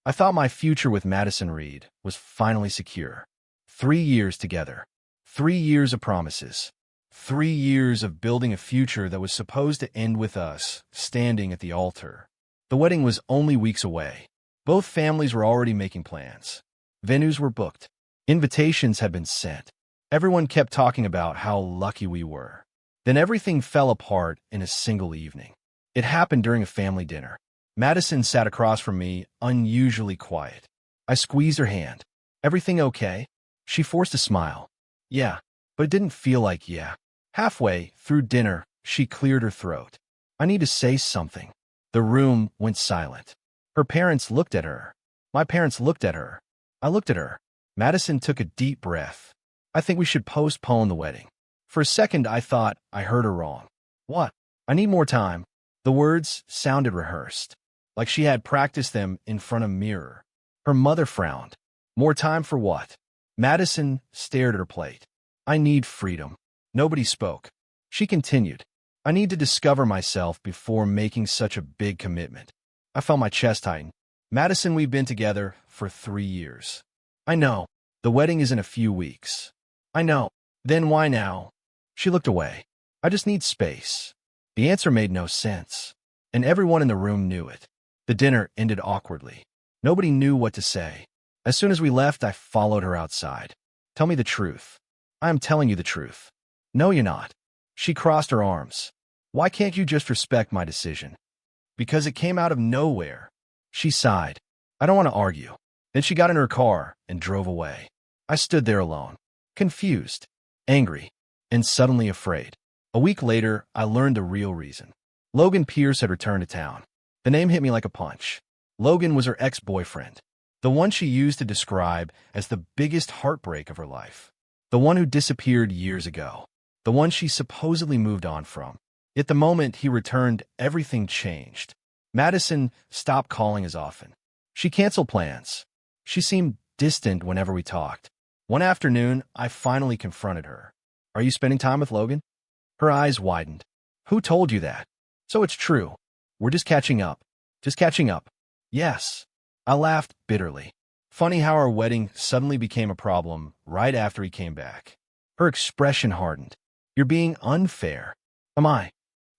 I thought my future with Madison Reed was finally secure. 3 years together. 3 years of promises. 3 years of building a future that was supposed to end with us standing at the altar. The wedding was only weeks away. Both families were already making plans. Venues were booked. Invitations had been sent. Everyone kept talking about how lucky we were. Then everything fell apart in a single evening. It happened during a family dinner. Madison sat across from me, unusually quiet. I squeezed her hand. "Everything okay?" She forced a smile. "Yeah," but it didn't feel like yeah. Halfway through dinner, she cleared her throat. "I need to say something." The room went silent. Her parents looked at her. My parents looked at her. I looked at her. Madison took a deep breath. "I think we should postpone the wedding." For a second, I thought I heard her wrong. "What?" "I need more time." The words sounded rehearsed, like she had practiced them in front of a mirror. Her mother frowned. "More time for what?" Madison stared at her plate. "I need freedom." Nobody spoke. She continued. "I need to discover myself before making such a big commitment." I felt my chest tighten. "Madison, we've been together for 3 years." "I know. The wedding is in a few weeks." "I know. Then why now?" She looked away. "I just need space." The answer made no sense, and everyone in the room knew it. The dinner ended awkwardly. Nobody knew what to say. As soon as we left, I followed her outside. "Tell me the truth." "I am telling you the truth." "No, you're not." She crossed her arms. "Why can't you just respect my decision?" "Because it came out of nowhere." She sighed. "I don't want to argue." Then she got in her car and drove away. I stood there alone, confused, angry, and suddenly afraid. A week later, I learned the real reason. Logan Pierce had returned to town. The name hit me like a punch. Logan was her ex-boyfriend, the one she used to describe as the biggest heartbreak of her life, the one who disappeared years ago, the one she supposedly moved on from. Yet the moment he returned, everything changed. Madison stopped calling as often. She canceled plans. She seemed distant whenever we talked. One afternoon, I finally confronted her. "Are you spending time with Logan?" Her eyes widened. "Who told you that?" "So it's true. We're just catching up." "Just catching up?" "Yes." I laughed bitterly. Funny how our wedding suddenly became a problem right after he came back. Her expression hardened. "You're being unfair." "Am I?"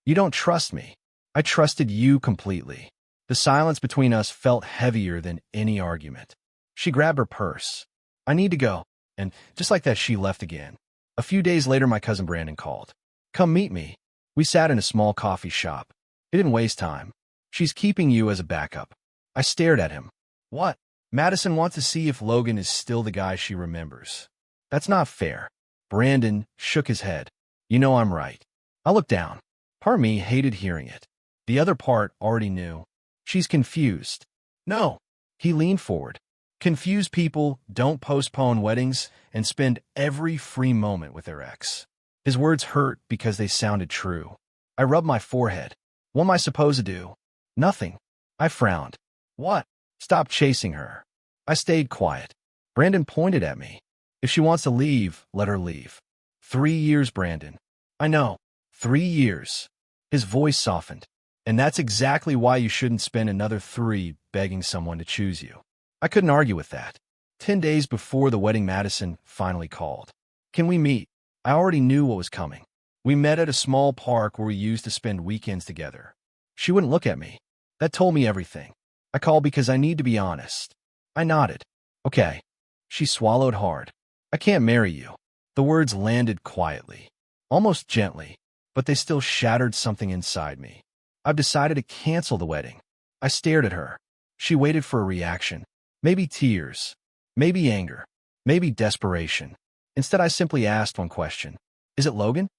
"You don't trust me." "I trusted you completely." The silence between us felt heavier than any argument. She grabbed her purse. "I need to go." And just like that, she left again. A few days later, my cousin Brandon called. "Come meet me." We sat in a small coffee shop. He didn't waste time. "She's keeping you as a backup." I stared at him. "What?" "Madison wants to see if Logan is still the guy she remembers." "That's not fair." Brandon shook his head. "You know I'm right." I looked down. Part of me hated hearing it. The other part already knew. "She's confused." "No." He leaned forward. "Confused people don't postpone weddings and spend every free moment with their ex." His words hurt because they sounded true. I rubbed my forehead. "What am I supposed to do?" "Nothing." I frowned. "What?" "Stop chasing her." I stayed quiet. Brandon pointed at me. "If she wants to leave, let her leave." 3 years, Brandon. "I know. 3 years." His voice softened. "And that's exactly why you shouldn't spend another 3 begging someone to choose you." I couldn't argue with that. 10 days before the wedding, Madison finally called. "Can we meet?" I already knew what was coming. We met at a small park where we used to spend weekends together. She wouldn't look at me. That told me everything. I called because I need to be honest. I nodded. "Okay." She swallowed hard. "I can't marry you." The words landed quietly, almost gently, but they still shattered something inside me. "I've decided to cancel the wedding." I stared at her. She waited for a reaction. Maybe tears. Maybe anger. Maybe desperation. Instead, I simply asked one question. "Is it Logan?"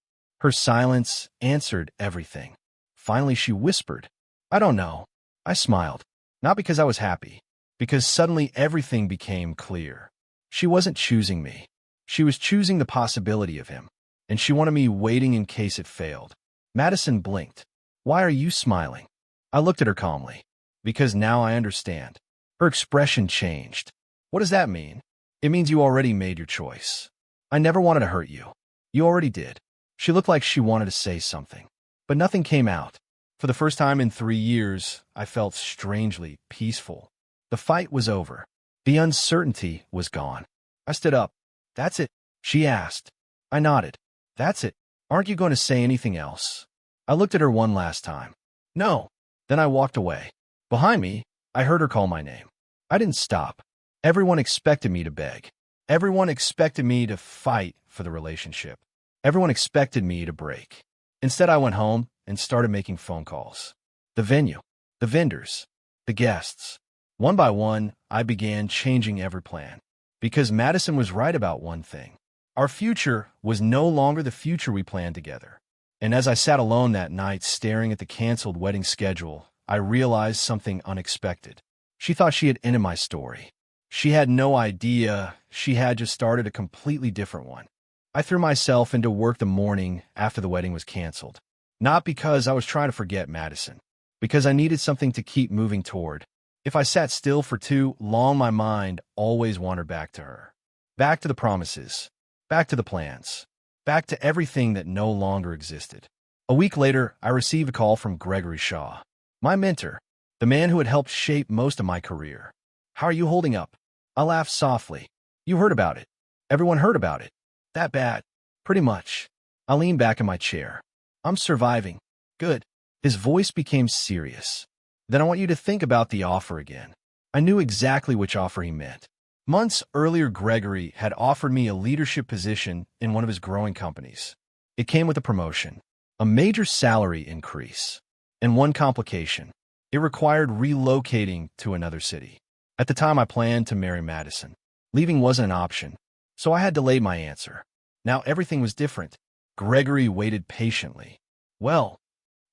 Her silence answered everything. Finally, she whispered, "I don't know." I smiled. Not because I was happy, because suddenly everything became clear. She wasn't choosing me. She was choosing the possibility of him, and she wanted me waiting in case it failed. Madison blinked. "Why are you smiling?" I looked at her calmly. "Because now I understand." Her expression changed. "What does that mean?" "It means you already made your choice." "I never wanted to hurt you." "You already did." She looked like she wanted to say something, but nothing came out. For the first time in 3 years, I felt strangely peaceful. The fight was over. The uncertainty was gone. I stood up. "That's it?" she asked. I nodded. "That's it. Aren't you going to say anything else?" I looked at her one last time. "No." Then I walked away. Behind me, I heard her call my name. I didn't stop. Everyone expected me to beg. Everyone expected me to fight for the relationship. Everyone expected me to break. Instead, I went home and started making phone calls. The venue, the vendors, the guests. One by one, I began changing every plan. Because Madison was right about one thing. Our future was no longer the future we planned together. And as I sat alone that night staring at the canceled wedding schedule, I realized something unexpected. She thought she had ended my story. She had no idea she had just started a completely different one. I threw myself into work the morning after the wedding was canceled. Not because I was trying to forget Madison, because I needed something to keep moving toward. If I sat still for too long, my mind always wandered back to her. Back to the promises. Back to the plans. Back to everything that no longer existed. A week later, I received a call from Gregory Shaw, my mentor, the man who had helped shape most of my career. "How are you holding up?" I laughed softly. "You heard about it. Everyone heard about it." "That bad?" "Pretty much." I leaned back in my chair. "I'm surviving." "Good." His voice became serious. "Then I want you to think about the offer again." I knew exactly which offer he meant. Months earlier, Gregory had offered me a leadership position in one of his growing companies. It came with a promotion, a major salary increase, and one complication. It required relocating to another city. At the time, I planned to marry Madison. Leaving wasn't an option, so I had delayed my answer. Now everything was different. Gregory waited patiently. Well,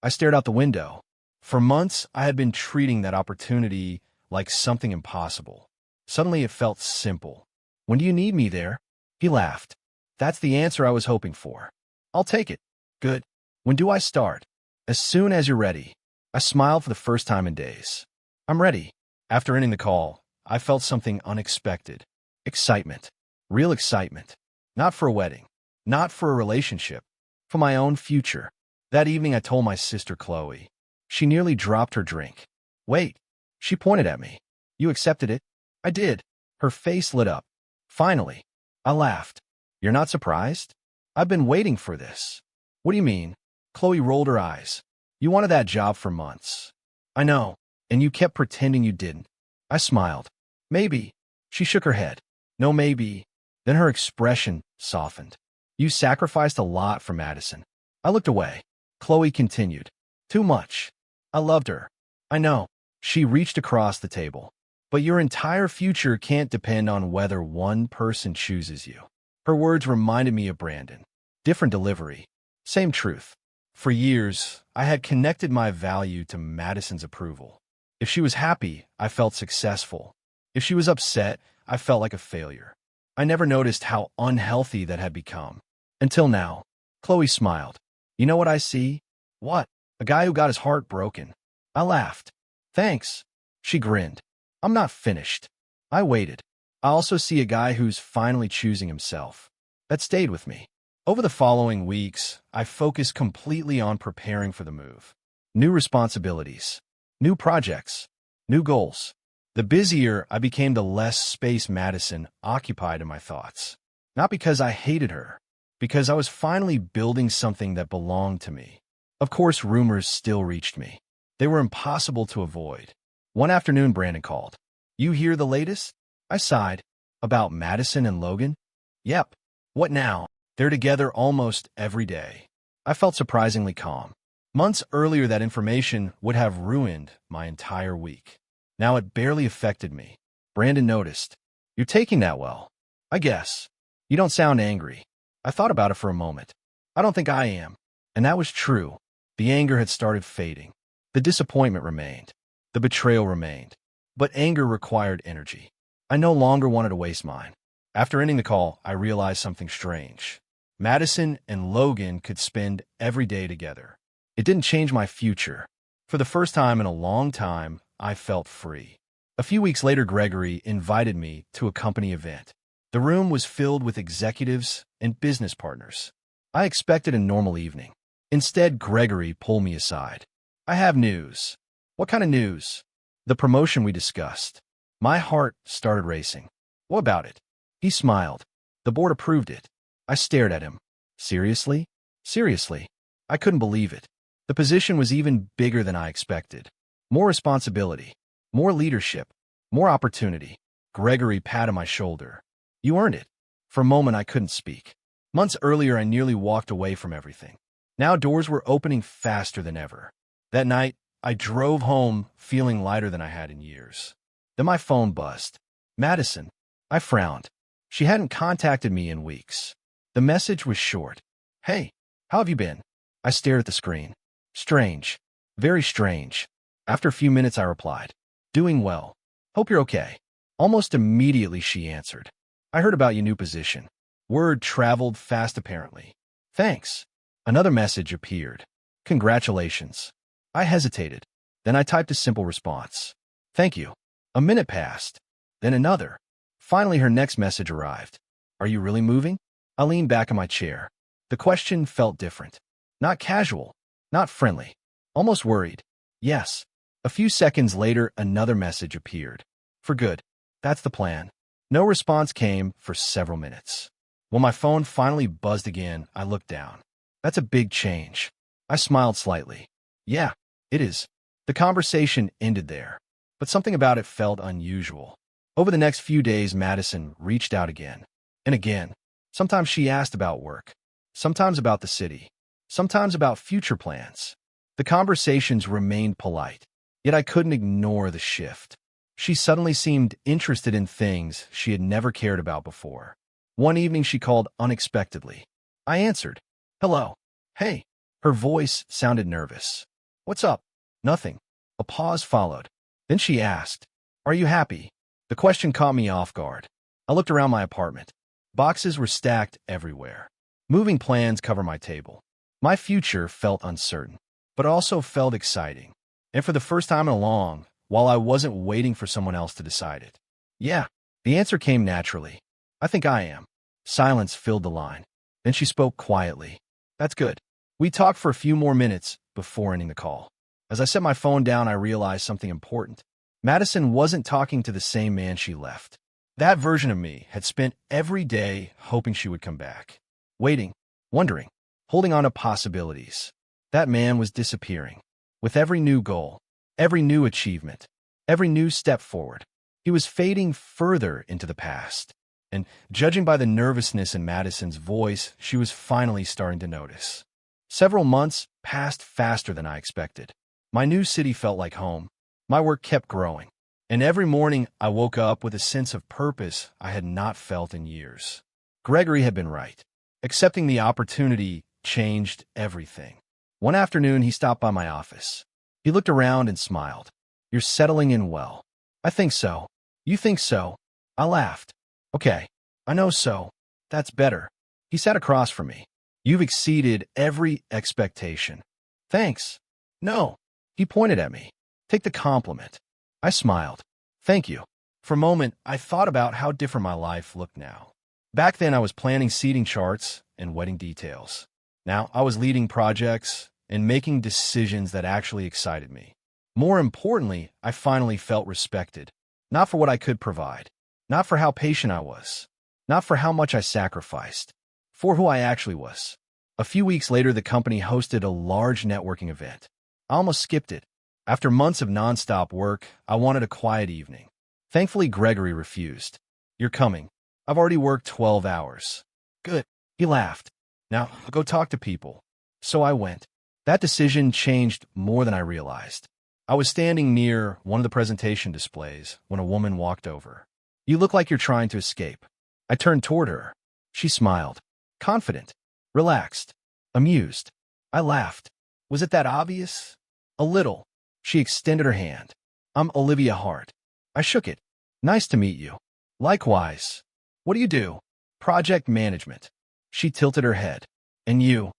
I stared out the window. For months, I had been treating that opportunity like something impossible. Suddenly, it felt simple. "When do you need me there?" He laughed. "That's the answer I was hoping for." "I'll take it." "Good. When do I start?" "As soon as you're ready." I smiled for the first time in days. "I'm ready." After ending the call, I felt something unexpected. Excitement. Real excitement. Not for a wedding. Not for a relationship. For my own future. That evening, I told my sister Chloe. She nearly dropped her drink. "Wait." She pointed at me. "You accepted it?" I did. Her face lit up. "Finally." I laughed. "You're not surprised?" "I've been waiting for this." "What do you mean?" Chloe rolled her eyes. "You wanted that job for months." "I know. And you kept pretending you didn't." I smiled. "Maybe." She shook her head. "No, maybe." Then her expression softened. "You sacrificed a lot for Madison." I looked away. Chloe continued. "Too much." I loved her. "I know." She reached across the table. "But your entire future can't depend on whether one person chooses you." Her words reminded me of Brandon. Different delivery. Same truth. For years, I had connected my value to Madison's approval. If she was happy, I felt successful. If she was upset, I felt like a failure. I never noticed how unhealthy that had become. Until now. Chloe smiled. "You know what I see?" "What?" "A guy who got his heart broken." I laughed. "Thanks." She grinned. "I'm not finished." I waited. "I also see a guy who's finally choosing himself." That stayed with me. Over the following weeks, I focused completely on preparing for the move. New responsibilities, new projects, new goals. The busier I became, the less space Madison occupied in my thoughts. Not because I hated her, because I was finally building something that belonged to me. Of course, rumors still reached me. They were impossible to avoid. One afternoon, Brandon called. "You hear the latest?" I sighed. "About Madison and Logan?" "Yep." "What now?" "They're together almost every day." I felt surprisingly calm. Months earlier, that information would have ruined my entire week. Now it barely affected me. Brandon noticed. "You're taking that well." "I guess." "You don't sound angry." I thought about it for a moment. "I don't think I am." And that was true. The anger had started fading. The disappointment remained. The betrayal remained. But anger required energy. I no longer wanted to waste mine. After ending the call, I realized something strange. Madison and Logan could spend every day together. It didn't change my future. For the first time in a long time, I felt free. A few weeks later, Gregory invited me to a company event. The room was filled with executives and business partners. I expected a normal evening. Instead, Gregory pulled me aside. "I have news." "What kind of news?" "The promotion we discussed." My heart started racing. What about it? He smiled. The board approved it. I stared at him. Seriously? Seriously. I couldn't believe it. The position was even bigger than I expected. More responsibility. More leadership. More opportunity. Gregory patted my shoulder. You earned it. For a moment, I couldn't speak. Months earlier, I nearly walked away from everything. Now doors were opening faster than ever. That night, I drove home feeling lighter than I had in years. Then my phone buzzed. Madison. I frowned. She hadn't contacted me in weeks. The message was short. Hey, how have you been? I stared at the screen. Strange. Very strange. After a few minutes, I replied. Doing well. Hope you're okay. Almost immediately, she answered. I heard about your new position. Word traveled fast, apparently. Thanks. Another message appeared. Congratulations. I hesitated. Then I typed a simple response. Thank you. A minute passed. Then another. Finally, her next message arrived. Are you really moving? I leaned back in my chair. The question felt different. Not casual. Not friendly. Almost worried. Yes. A few seconds later, another message appeared. For good. That's the plan. No response came for several minutes. When my phone finally buzzed again, I looked down. That's a big change. I smiled slightly. Yeah, it is. The conversation ended there, but something about it felt unusual. Over the next few days, Madison reached out again and again. Sometimes she asked about work, sometimes about the city, sometimes about future plans. The conversations remained polite, yet I couldn't ignore the shift. She suddenly seemed interested in things she had never cared about before. One evening, she called unexpectedly. I answered. Hello. Hey. Her voice sounded nervous. What's up? Nothing. A pause followed. Then she asked, Are you happy? The question caught me off guard. I looked around my apartment. Boxes were stacked everywhere. Moving plans covered my table. My future felt uncertain, but also felt exciting. And for the first time in a long while, I wasn't waiting for someone else to decide it. Yeah, the answer came naturally. I think I am. Silence filled the line. Then she spoke quietly. That's good. We talked for a few more minutes before ending the call. As I set my phone down, I realized something important. Madison wasn't talking to the same man she left. That version of me had spent every day hoping she would come back. Waiting, wondering, holding on to possibilities. That man was disappearing. With every new goal, every new achievement, every new step forward, he was fading further into the past. And judging by the nervousness in Madison's voice, she was finally starting to notice. Several months passed faster than I expected. My new city felt like home. My work kept growing. And every morning, I woke up with a sense of purpose I had not felt in years. Gregory had been right. Accepting the opportunity changed everything. One afternoon, he stopped by my office. He looked around and smiled. You're settling in well. I think so. You think so? I laughed. Okay, I know so. That's better. He sat across from me. You've exceeded every expectation. Thanks. No. He pointed at me. Take the compliment. I smiled. Thank you. For a moment, I thought about how different my life looked now. Back then, I was planning seating charts and wedding details. Now, I was leading projects and making decisions that actually excited me. More importantly, I finally felt respected. Not for what I could provide. Not for how patient I was. Not for how much I sacrificed. For who I actually was. A few weeks later, the company hosted a large networking event. I almost skipped it. After months of nonstop work, I wanted a quiet evening. Thankfully, Gregory refused. You're coming. I've already worked 12 hours. Good. He laughed. Now, go talk to people. So I went. That decision changed more than I realized. I was standing near one of the presentation displays when a woman walked over. You look like you're trying to escape. I turned toward her. She smiled. Confident. Relaxed. Amused. I laughed. Was it that obvious? A little. She extended her hand. I'm Olivia Hart. I shook it. Nice to meet you. Likewise. What do you do? Project management. She tilted her head. And you?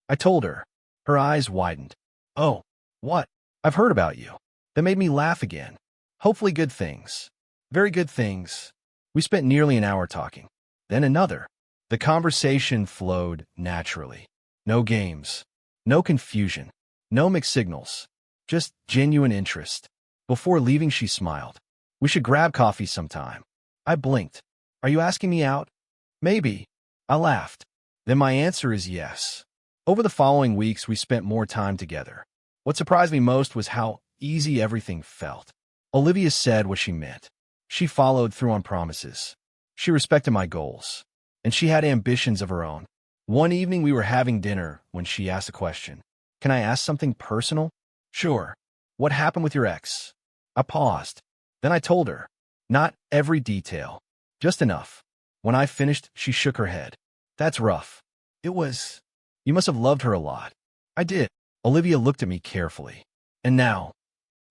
I told her. Her eyes widened. Oh, what? I've heard about you. That made me laugh again. Hopefully good things. Very good things. We spent nearly an hour talking. Then another. The conversation flowed naturally. No games. No confusion. No mixed signals. Just genuine interest. Before leaving, she smiled. We should grab coffee sometime. I blinked. Are you asking me out? Maybe. I laughed. Then my answer is yes. Over the following weeks, we spent more time together. What surprised me most was how easy everything felt. Olivia said what she meant. She followed through on promises. She respected my goals. And she had ambitions of her own. One evening we were having dinner when she asked a question. Can I ask something personal? Sure. What happened with your ex? I paused. Then I told her. Not every detail. Just enough. When I finished, she shook her head. That's rough. It was. You must have loved her a lot. I did. Olivia looked at me carefully. And now?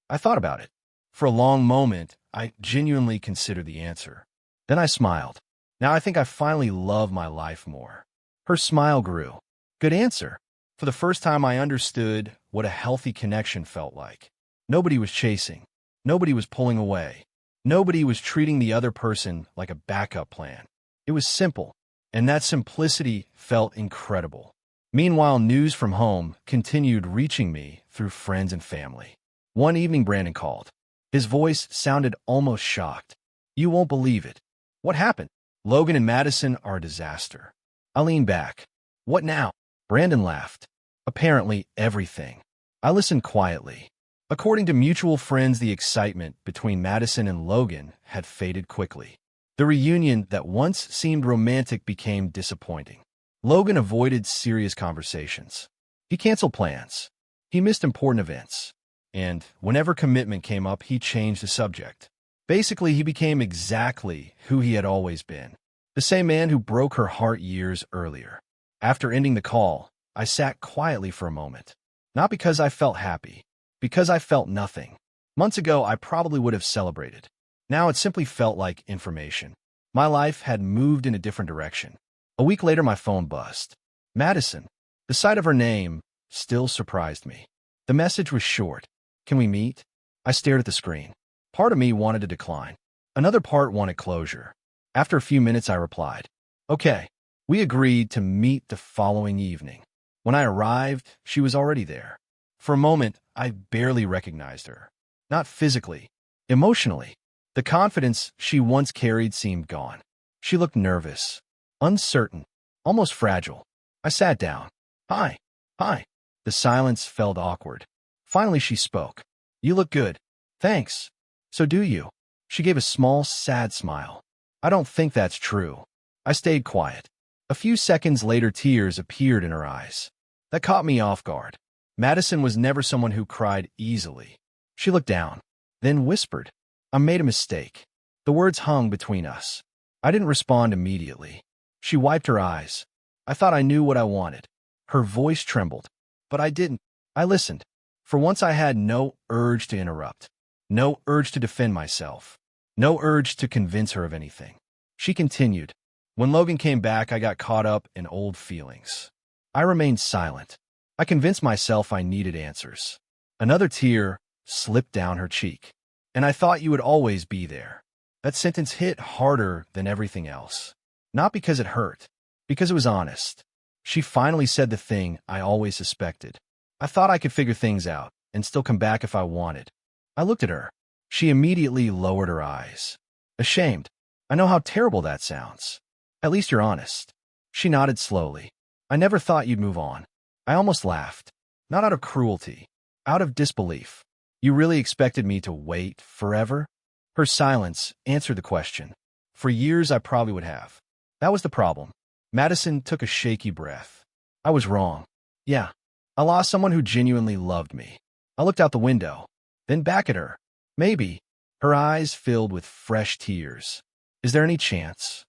I thought about it. For a long moment, I genuinely considered the answer. Then I smiled. Now I think I finally love my life more. Her smile grew. Good answer. For the first time, I understood what a healthy connection felt like. Nobody was chasing. Nobody was pulling away. Nobody was treating the other person like a backup plan. It was simple, and that simplicity felt incredible. Meanwhile, news from home continued reaching me through friends and family. One evening, Brandon called. His voice sounded almost shocked. You won't believe it. What happened? Logan and Madison are a disaster. I leaned back. What now? Brandon laughed. Apparently, everything. I listened quietly. According to mutual friends, the excitement between Madison and Logan had faded quickly. The reunion that once seemed romantic became disappointing. Logan avoided serious conversations. He canceled plans. He missed important events. And whenever commitment came up, he changed the subject. Basically, he became exactly who he had always been. The same man who broke her heart years earlier. After ending the call, I sat quietly for a moment. Not because I felt happy, because I felt nothing. Months ago, I probably would have celebrated. Now it simply felt like information. My life had moved in a different direction. A week later, my phone buzzed. Madison. The sight of her name still surprised me. The message was short. Can we meet? I stared at the screen. Part of me wanted to decline. Another part wanted closure. After a few minutes, I replied. Okay. We agreed to meet the following evening. When I arrived, she was already there. For a moment, I barely recognized her. Not physically, emotionally. The confidence she once carried seemed gone. She looked nervous, uncertain, almost fragile. I sat down. Hi. Hi. The silence felt awkward. Finally, she spoke. You look good. Thanks. So do you. She gave a small, sad smile. I don't think that's true. I stayed quiet. A few seconds later, tears appeared in her eyes. That caught me off guard. Madison was never someone who cried easily. She looked down, then whispered, I made a mistake. The words hung between us. I didn't respond immediately. She wiped her eyes. I thought I knew what I wanted. Her voice trembled, but I didn't. I listened. For once, I had no urge to interrupt, no urge to defend myself, no urge to convince her of anything. She continued. When Logan came back, I got caught up in old feelings. I remained silent. I convinced myself I needed answers. Another tear slipped down her cheek. And I thought you would always be there. That sentence hit harder than everything else. Not because it hurt, because it was honest. She finally said the thing I always suspected. I thought I could figure things out and still come back if I wanted. I looked at her. She immediately lowered her eyes. Ashamed. I know how terrible that sounds. At least you're honest. She nodded slowly. I never thought you'd move on. I almost laughed. Not out of cruelty. Out of disbelief. You really expected me to wait forever? Her silence answered the question. For years, I probably would have. That was the problem. Madison took a shaky breath. I was wrong. Yeah. I lost someone who genuinely loved me. I looked out the window, then back at her. Maybe. Her eyes filled with fresh tears. Is there any chance?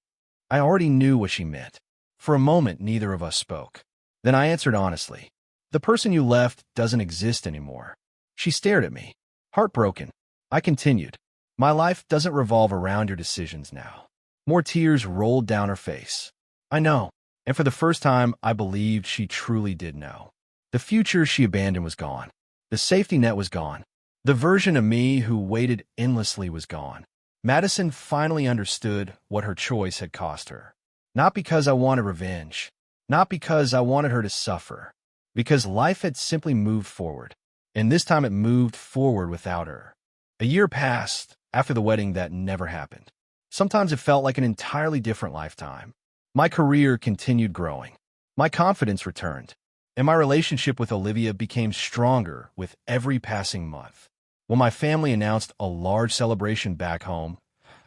I already knew what she meant. For a moment, neither of us spoke. Then I answered honestly. The person you left doesn't exist anymore. She stared at me, heartbroken. I continued. My life doesn't revolve around your decisions now. More tears rolled down her face. I know. And for the first time, I believed she truly did know. The future she abandoned was gone. The safety net was gone. The version of me who waited endlessly was gone. Madison finally understood what her choice had cost her. Not because I wanted revenge. Not because I wanted her to suffer. Because life had simply moved forward. And this time it moved forward without her. A year passed, After the wedding, that never happened. Sometimes it felt like an entirely different lifetime. My career continued growing. My confidence returned, and my relationship with Olivia became stronger with every passing month. When my family announced a large celebration back home,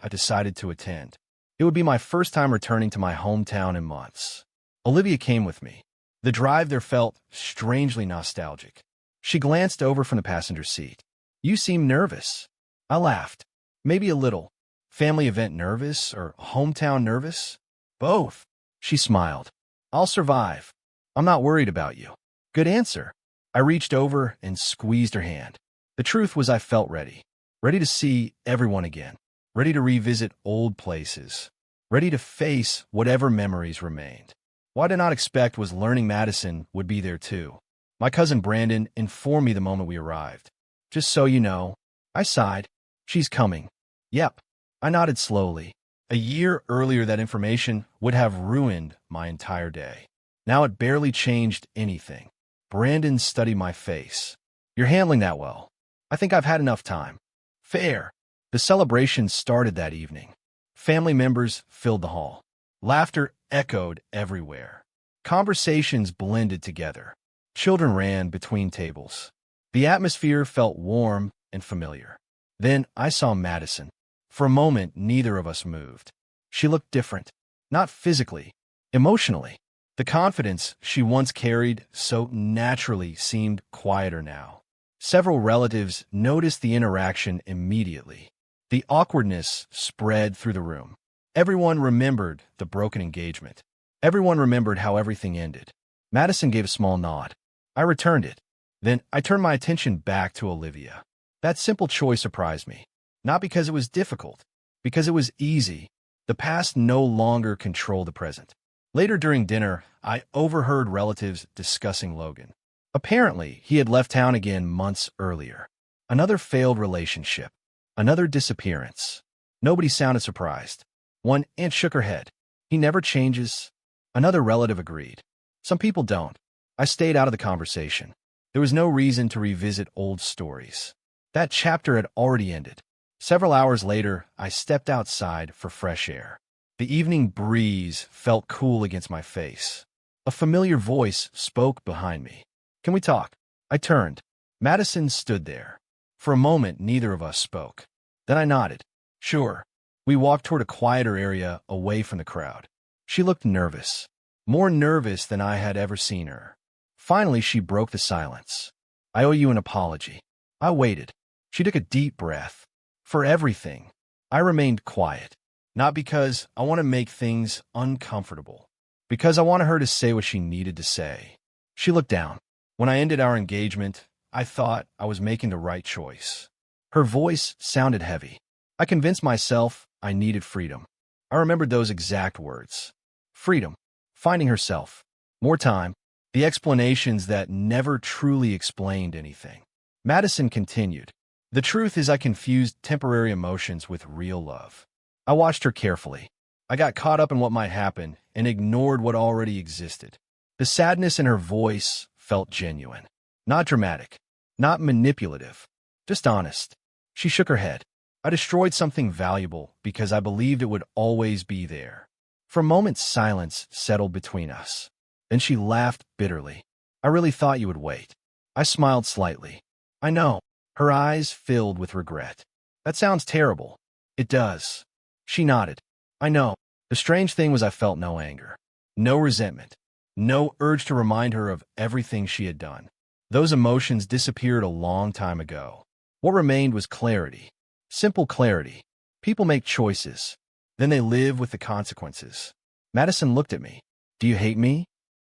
I decided to attend. It would be my first time returning to my hometown in months. Olivia came with me. The drive there felt strangely nostalgic. She glanced over from the passenger seat. "You seem nervous." I laughed. "Maybe a little. Family event nervous or hometown nervous?" "Both." She smiled. "I'll survive. I'm not worried about you." "Good answer." I reached over and squeezed her hand. The truth was I felt ready. Ready to see everyone again. Ready to revisit old places. Ready to face whatever memories remained. What I did not expect was learning Madison would be there too. My cousin Brandon informed me the moment we arrived. "Just so you know." I sighed. "She's coming." "Yep." I nodded slowly. A year earlier, that information would have ruined my entire day. Now it barely changed anything. Brandon studied my face. "You're handling that well. I think I've had enough time." "Fair." The celebration started that evening. Family members filled the hall. Laughter echoed everywhere. Conversations blended together. Children ran between tables. The atmosphere felt warm and familiar. Then I saw Madison. For a moment, neither of us moved. She looked different. Not physically, emotionally. The confidence she once carried so naturally seemed quieter now. Several relatives noticed the interaction immediately. The awkwardness spread through the room. Everyone remembered the broken engagement. Everyone remembered how everything ended. Madison gave a small nod. I returned it. Then I turned my attention back to Olivia. That simple choice surprised me. Not because it was difficult, because it was easy. The past no longer controlled the present. Later during dinner, I overheard relatives discussing Logan. Apparently, he had left town again months earlier. Another failed relationship. Another disappearance. Nobody sounded surprised. One aunt shook her head. "He never changes." Another relative agreed. "Some people don't." I stayed out of the conversation. There was no reason to revisit old stories. That chapter had already ended. Several hours later, I stepped outside for fresh air. The evening breeze felt cool against my face. A familiar voice spoke behind me. "Can we talk?" I turned. Madison stood there. For a moment, neither of us spoke. Then I nodded. "Sure." We walked toward a quieter area away from the crowd. She looked nervous. More nervous than I had ever seen her. Finally, she broke the silence. "I owe you an apology." I waited. She took a deep breath. "For everything." I remained quiet. Not because I want to make things uncomfortable. Because I wanted her to say what she needed to say. She looked down. When I ended our engagement, I thought I was making the right choice. Her voice sounded heavy. I convinced myself I needed freedom. I remembered those exact words. Freedom. Finding herself. More time. The explanations that never truly explained anything. Madison continued. "The truth is I confused temporary emotions with real love." I watched her carefully. I got caught up in what might happen and ignored what already existed. The sadness in her voice felt genuine. Not dramatic. Not manipulative. Just honest. She shook her head. "I destroyed something valuable because I believed it would always be there." For a moment, silence settled between us. Then she laughed bitterly. "I really thought you would wait." I smiled slightly. "I know." Her eyes filled with regret. "That sounds terrible." "It does." She nodded. "I know." The strange thing was I felt no anger. No resentment. No urge to remind her of everything she had done. Those emotions disappeared a long time ago. What remained was clarity. Simple clarity. People make choices. Then they live with the consequences. Madison looked at me. "Do you hate me?"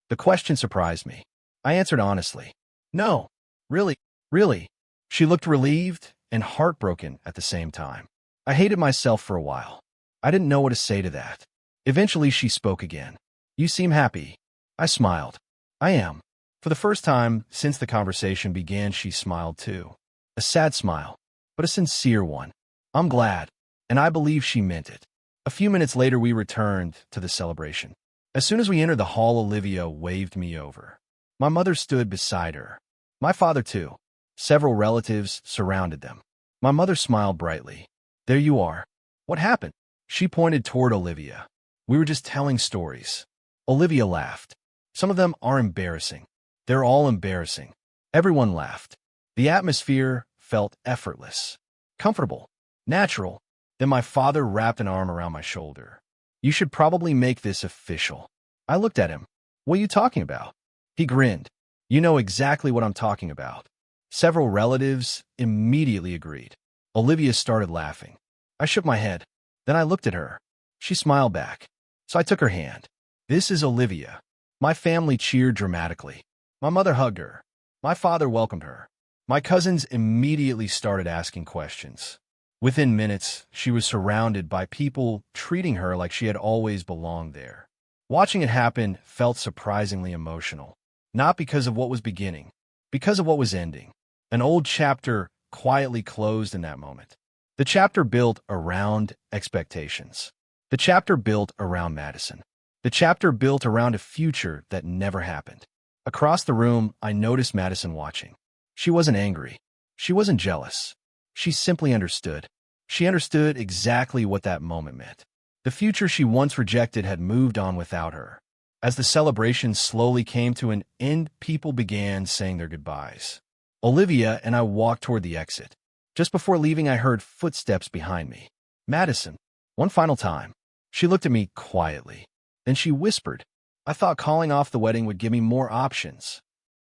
The question surprised me. I answered honestly. "No. Really, really." She looked relieved and heartbroken at the same time. I hated myself for a while. I didn't know what to say to that. Eventually she spoke again. "You seem happy." I smiled. "I am." For the first time since the conversation began, she smiled too. A sad smile, but a sincere one. "I'm glad." And I believe she meant it. A few minutes later, we returned to the celebration. As soon as we entered the hall, Olivia waved me over. My mother stood beside her. My father too. Several relatives surrounded them. My mother smiled brightly. There you are. What happened? She pointed toward Olivia. We were just telling stories. Olivia laughed. Some of them are embarrassing. They're all embarrassing. Everyone laughed. The atmosphere felt effortless, comfortable, natural. Then my father wrapped an arm around my shoulder. You should probably make this official. I looked at him. What are you talking about? He grinned. You know exactly what I'm talking about. Several relatives immediately agreed. Olivia started laughing. I shook my head. Then I looked at her. She smiled back. So I took her hand. This is Olivia. My family cheered dramatically. My mother hugged her. My father welcomed her. My cousins immediately started asking questions. Within minutes, she was surrounded by people treating her like she had always belonged there. Watching it happen felt surprisingly emotional. Not because of what was beginning, because of what was ending. An old chapter quietly closed in that moment. The chapter built around expectations. The chapter built around Madison. The chapter built around a future that never happened. Across the room, I noticed Madison watching. She wasn't angry. She wasn't jealous. She simply understood. She understood exactly what that moment meant. The future she once rejected had moved on without her. As the celebration slowly came to an end, people began saying their goodbyes. Olivia and I walked toward the exit. Just before leaving, I heard footsteps behind me. Madison. One final time. She looked at me quietly. Then she whispered. I thought calling off the wedding would give me more options.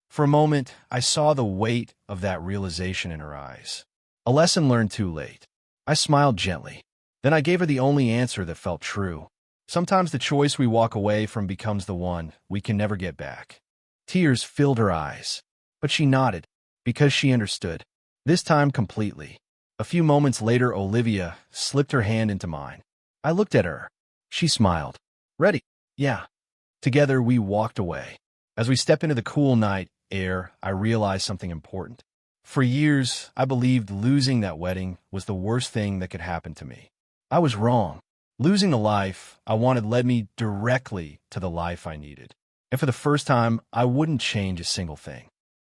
For a moment, I saw the weight of that realization in her eyes. A lesson learned too late. I smiled gently. Then I gave her the only answer that felt true. Sometimes the choice we walk away from becomes the one we can never get back. Tears filled her eyes, but she nodded, because she understood, this time completely. A few moments later, Olivia slipped her hand into mine. I looked at her. She smiled. Ready? Yeah. Together, we walked away. As we stepped into the cool night air, I realized something important. For years, I believed losing that wedding was the worst thing that could happen to me. I was wrong. Losing the life I wanted led me directly to the life I needed. And for the first time, I wouldn't change a single thing.